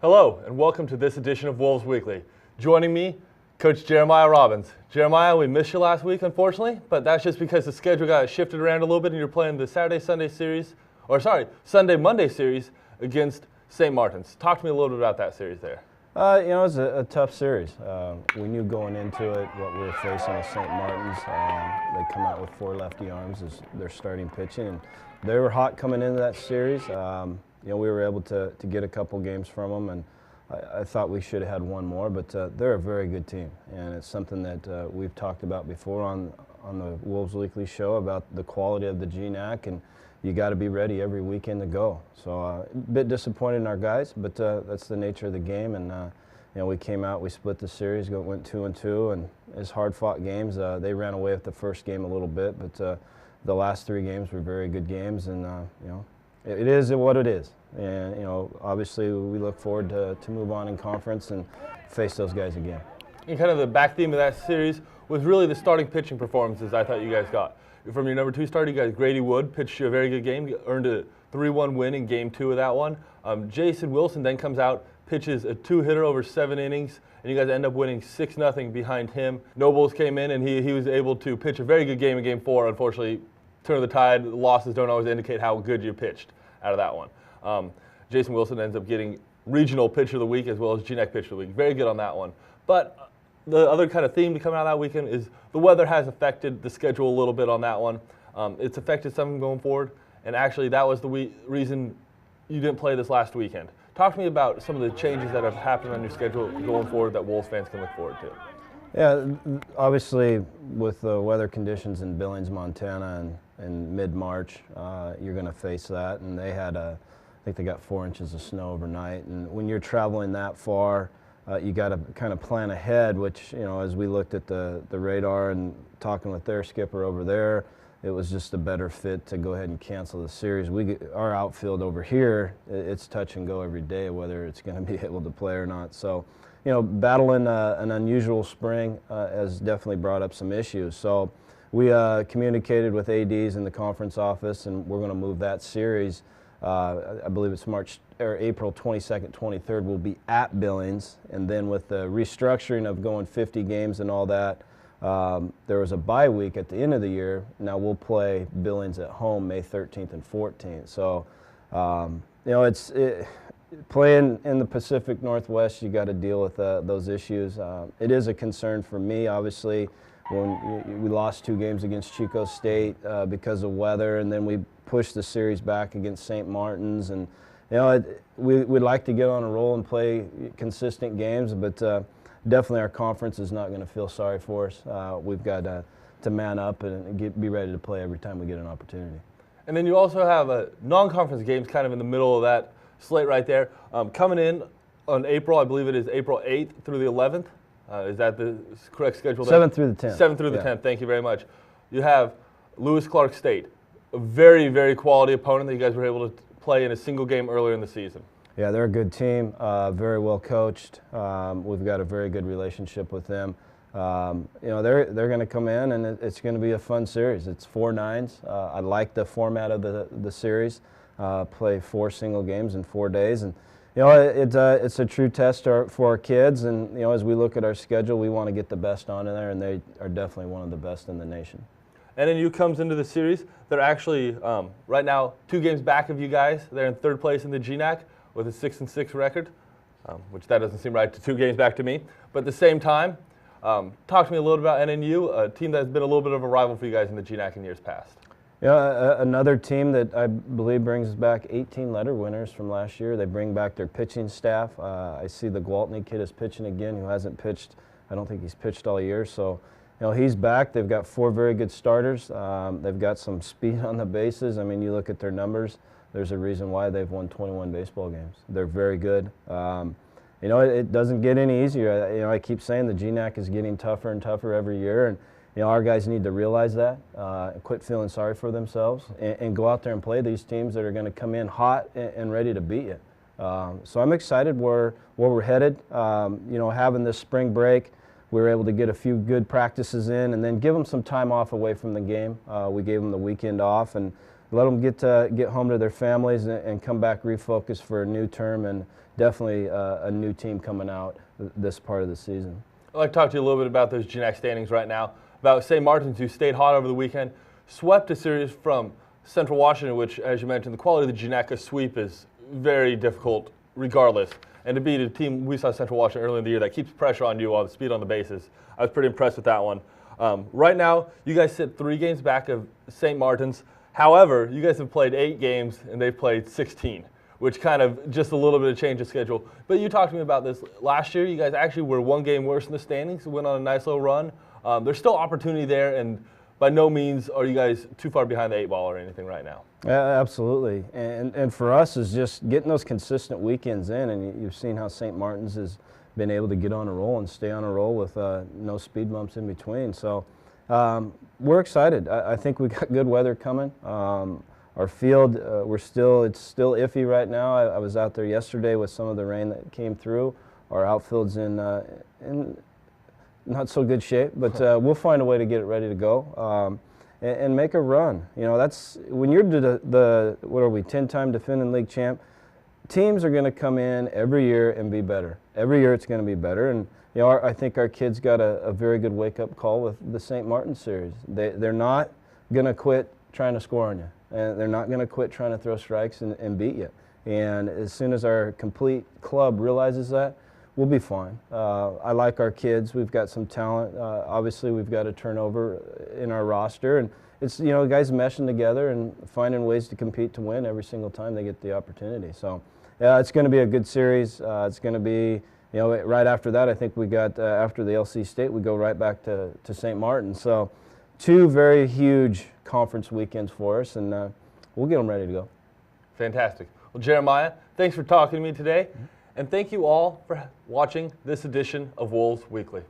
Hello, and welcome to this edition of Wolves Weekly. Joining me, Coach Jeremiah Robbins. Jeremiah, we missed you last week, unfortunately, but that's just because the schedule got shifted around a little bit and you're playing the Sunday-Monday series against St. Martin's. Talk to me a little bit about that series there. It was a tough series. We knew going into it what we were facing with St. Martin's. They come out with 4 lefty arms as their starting pitching, and they were hot coming into that series. We were able to get a couple games from them, and I thought we should have had one more, but they're a very good team, and it's something that we've talked about before on the Wolves Weekly show about the quality of the GNAC, and you got to be ready every weekend to go. So a bit disappointed in our guys, but that's the nature of the game, and we came out, we split the series, went 2-2, and it's hard-fought games. They ran away with the first game a little bit, but the last 3 games were very good games, and it is what it is. And obviously we look forward to move on in conference and face those guys again. And kind of the back theme of that series was really the starting pitching performances I thought you guys got. From your number 2 starter, you guys, Grady Wood pitched you a very good game, earned a 3-1 win in game 2 of that one. Jason Wilson then comes out, pitches a 2-hitter over 7 innings, and you guys end up winning 6-0 behind him. Nobles came in and he was able to pitch a very good game in game 4. Unfortunately, turn of the tide, losses don't always indicate how good you pitched out of that one. Jason Wilson ends up getting regional pitcher of the week as well as GNAC pitcher of the week. Very good on that one. But the other kind of theme to come out of that weekend is the weather has affected the schedule a little bit on that one. It's affected some going forward, and actually that was the reason you didn't play this last weekend. Talk to me about some of the changes that have happened on your schedule going forward that Wolves fans can look forward to. Yeah, obviously with the weather conditions in Billings, Montana in mid-March, you're going to face that, and they had I think they got 4 inches of snow overnight, and when you're traveling that far, you got to kind of plan ahead, which, as we looked at the radar and talking with their skipper over there, it was just a better fit to go ahead and cancel the series. Our outfield over here, it's touch and go every day, whether it's going to be able to play or not. So, battling an unusual spring has definitely brought up some issues. So we communicated with ADs in the conference office, and we're going to move that series. I believe it's April 22nd, 23rd will be at Billings, and then with the restructuring of going 50 games and all that, there was a bye week at the end of the year. Now we'll play Billings at home May 13th and 14th. So, playing in the Pacific Northwest, you got to deal with those issues. It is a concern for me, obviously, when we lost 2 games against Chico State because of weather, and then we pushed the series back against St. Martin's, and we'd like to get on a roll and play consistent games, but definitely our conference is not going to feel sorry for us. We've got to man up and be ready to play every time we get an opportunity. And then you also have non-conference games kind of in the middle of that slate right there. Coming in on April, I believe it is April 8th through the 11th. Is that the correct schedule there? 7th through the 10th. 7th through the 10th, thank you very much. You have Lewis Clark State, a very, very quality opponent that you guys were able to play in a single game earlier in the season. Yeah, they're a good team, very well coached. We've got a very good relationship with them. They're going to come in, and it's going to be a fun series. It's 4 nines. I like the format of the series. Play 4 single games in 4 days, and it's a true test for our kids. And as we look at our schedule, we want to get the best on in there, and they are definitely one of the best in the nation. And NNU comes into the series. They're actually right now 2 games back of you guys. They're in 3rd place in the GNAC with a 6-6 record, which that doesn't seem right to 2 games back to me. But at the same time, talk to me a little bit about NNU, a team that's been a little bit of a rival for you guys in the GNAC in years past. Yeah, another team that I believe brings back 18 letter winners from last year. They bring back their pitching staff. I see the Gwaltney kid is pitching again, who hasn't pitched. I don't think he's pitched all year. So, he's back. They've got 4 very good starters. They've got some speed on the bases. I mean, you look at their numbers. There's a reason why they've won 21 baseball games. They're very good. It doesn't get any easier. I keep saying the GNAC is getting tougher and tougher every year, and our guys need to realize that, quit feeling sorry for themselves, and go out there and play these teams that are going to come in hot and ready to beat you. So I'm excited where we're headed. Having this spring break, we were able to get a few good practices in and then give them some time off away from the game. We gave them the weekend off, and let them get home to their families and come back refocused for a new term and definitely a new team coming out this part of the season. I'd like to talk to you a little bit about those GNAC standings right now. About St. Martin's, who stayed hot over the weekend, swept a series from Central Washington, which, as you mentioned, the quality of the GNAC sweep is very difficult regardless. And to beat a team, we saw Central Washington earlier in the year, that keeps pressure on you on the speed on the bases. I was pretty impressed with that one. Right now, you guys sit 3 games back of St. Martin's. However, you guys have played 8 games and they've played 16, which kind of just a little bit of change of schedule. But you talked to me about this last year. You guys actually were 1 game worse in the standings, went on a nice little run. There's still opportunity there, and by no means are you guys too far behind the 8 ball or anything right now. Absolutely, and for us is just getting those consistent weekends in, and you've seen how St. Martin's has been able to get on a roll and stay on a roll with no speed bumps in between. So we're excited. I think we got good weather coming. Our field, it's still iffy right now. I was out there yesterday with some of the rain that came through. Our outfield's in not so good shape, but we'll find a way to get it ready to go and make a run. You know, that's when you're the what are we, 10-time defending league champ. Teams are going to come in every year and be better. Every year it's going to be better, and you know, I think our kids got a very good wake-up call with the St. Martin series. They're not going to quit trying to score on you, and they're not going to quit trying to throw strikes and beat you. And as soon as our complete club realizes that, we'll be fine. I like our kids. We've got some talent. Obviously, we've got a turnover in our roster, and it's, you know, guys meshing together and finding ways to compete to win every single time they get the opportunity. So, yeah, it's going to be a good series. It's going to be, you know, right after that, I think we got after the LC State, we go right back to St. Martin. So, 2 very huge conference weekends for us, and we'll get them ready to go. Fantastic. Well, Jeremiah, thanks for talking to me today. And thank you all for watching this edition of Wolves Weekly.